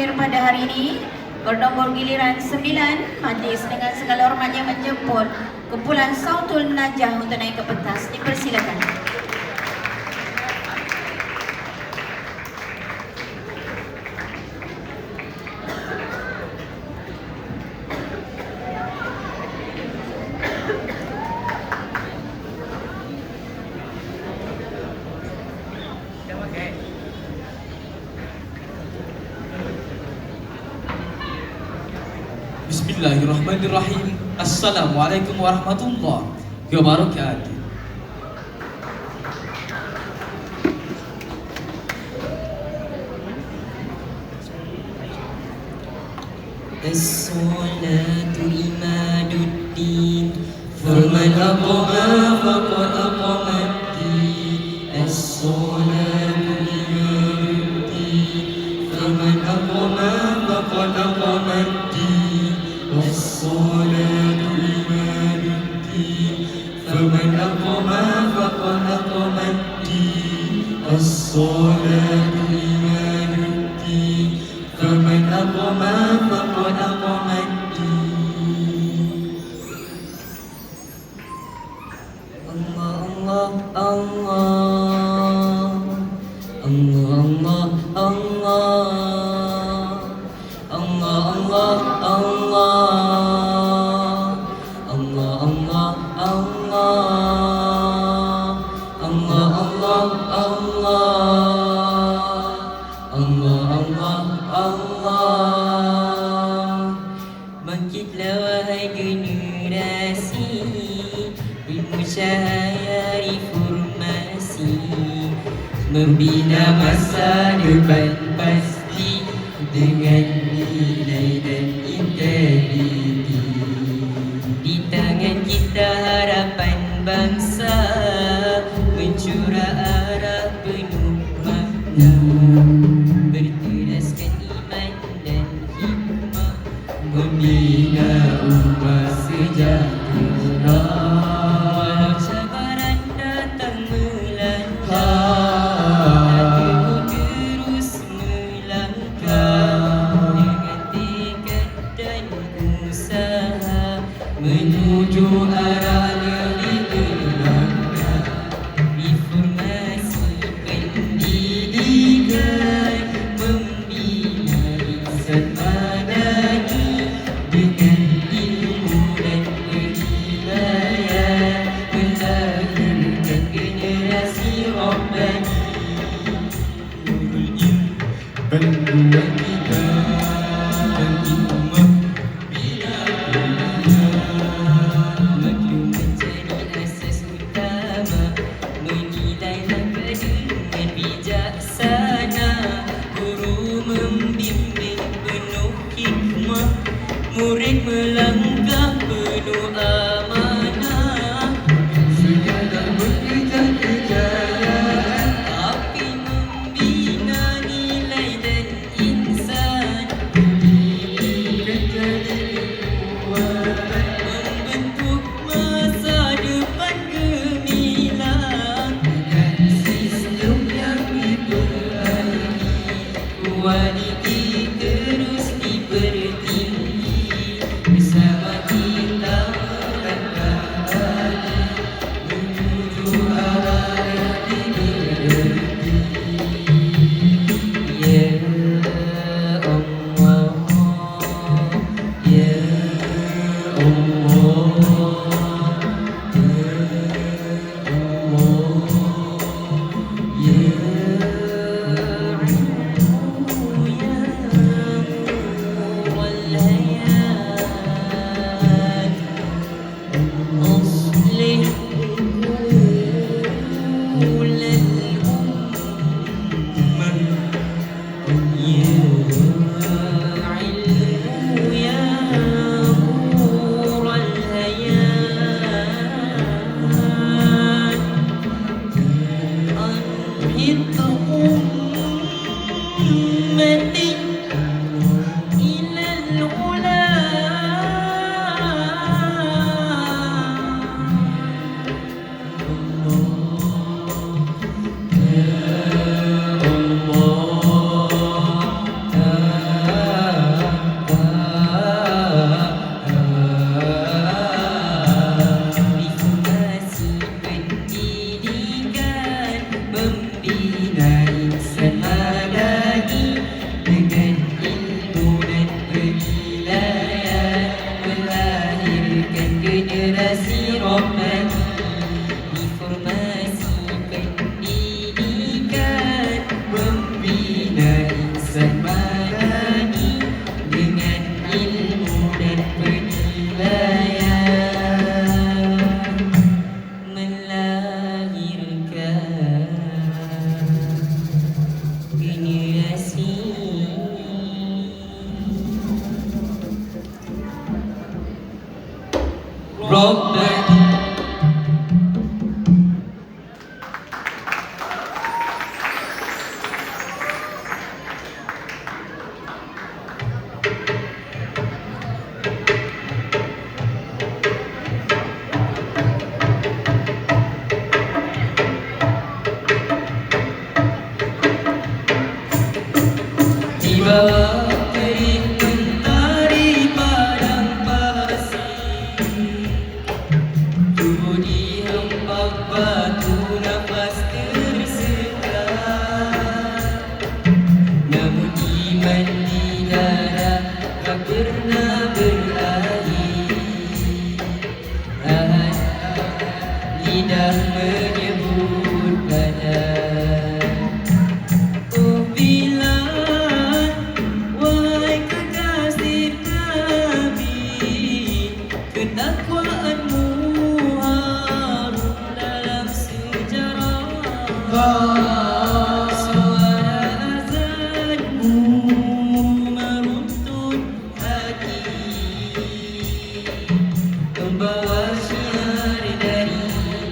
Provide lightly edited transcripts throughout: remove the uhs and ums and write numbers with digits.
terakhir pada hari ini bernombor giliran 9, majlis dengan segala hormat yang menjemput kumpulan Sautul Najah untuk naik ke pentas. Dipersilakan. Bismillahirrahmanirrahim. Assalamualaikum warahmatullahi wabarakatuh. As-salatu imaduddin, faman aqama faqad aqamad-din. As-salatu imaduddin, faman aqama faqad aqamad-din. As-salatu imaduddin, faman aqama faqad aqamad-din. As-salatu imaduddin, faman aqama faqad aqamad-din. Allah Allah Allah Allah Allah Allah Allah Allah Allah Allah Allah Allah Allah. Bangkitlah wahai generasi ilmu cahaya reformasi, membina masa depan pasti dengan nilai dan integriti. Di tangan kita harapan bangsa, mencurah arah penuh makna, berteraskan iman dan hikmah, membina umat sejahtera. Walau cabaran datang melanda, hatimu terus melangkah dengan tekad dan usaha menuju arah lebih terangkan. Reformasi pendidikan, membina insan madani dengan ilmu dan perhidayah, melahirkan generasi Rabbani. Nurul Ilm panduan kita dan hikmah bina dunia. Maklum menjadi asas utama, menilai langkah dengan bijaksana. Guru membimbing penuh dengan ilmu dan berwilayah, melahirkan generasi rohani di formasi pendidikan, membina insan madani dengan ilmu dan berwilayah, melahirkan generasi rohani. Di bawah terik mentari padang pasir, tubuh dihembak batu nafas tersekat, namun iman di dada tak pernah berakhir. Ahad lidah menyebut badan. Oh Bilal, wahai kekasih Nabi, ketakwaanmu harum dalam sejarah. Suara azanmu meruntut hati, membawa syiar dari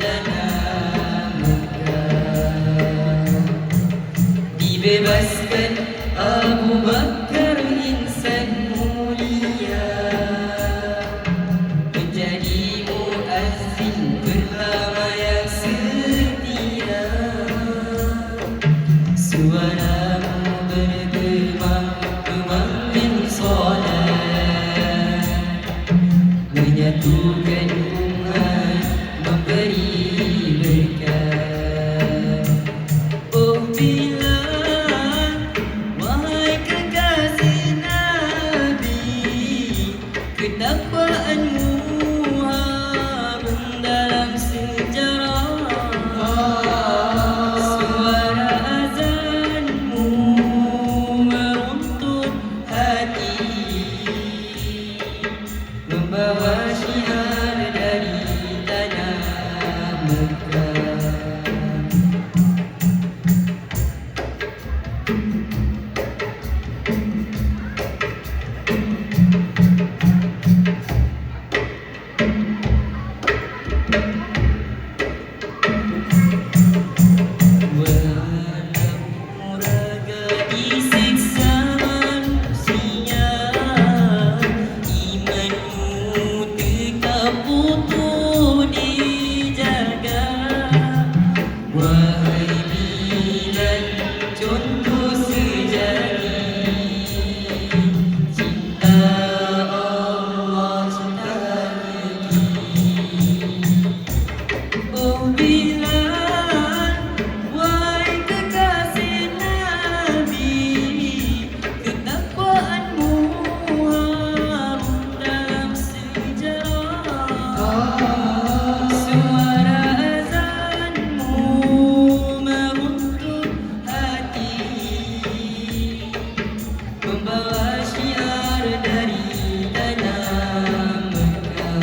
tanah Mekah. Dibebaskan Abu Bakar insan mulia, menjadi muazzin pertama yang setia. Suaramu bergema-gema min solat, menyatukan umat, memberi berkat. Oh Bilal, wahai kekasih Nabi, ketakwaanmu harum dalam sejarah. Suara azanmu meruntut hati, membawa syiar dari tanah Mekah. Walau raga disiksa manusia, imanmu tetap utuh dijaga. Wahai Bilal, contoh sejati, cinta Allah cinta Nabi. Oh Bilal, wahai kekasih Nabi, ketakwaanmu harum dalam sejarah. Suara azanmu meruntut hati, membawa syiar dari tanah Mekah.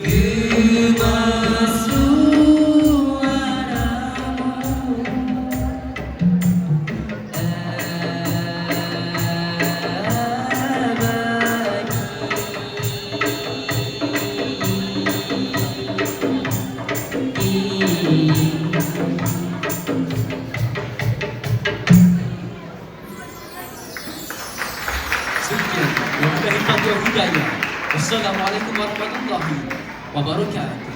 Gema Sekian, wabillahi taufiq wal hidayah. Wassalamualaikum warahmatullahi wabarakatuh.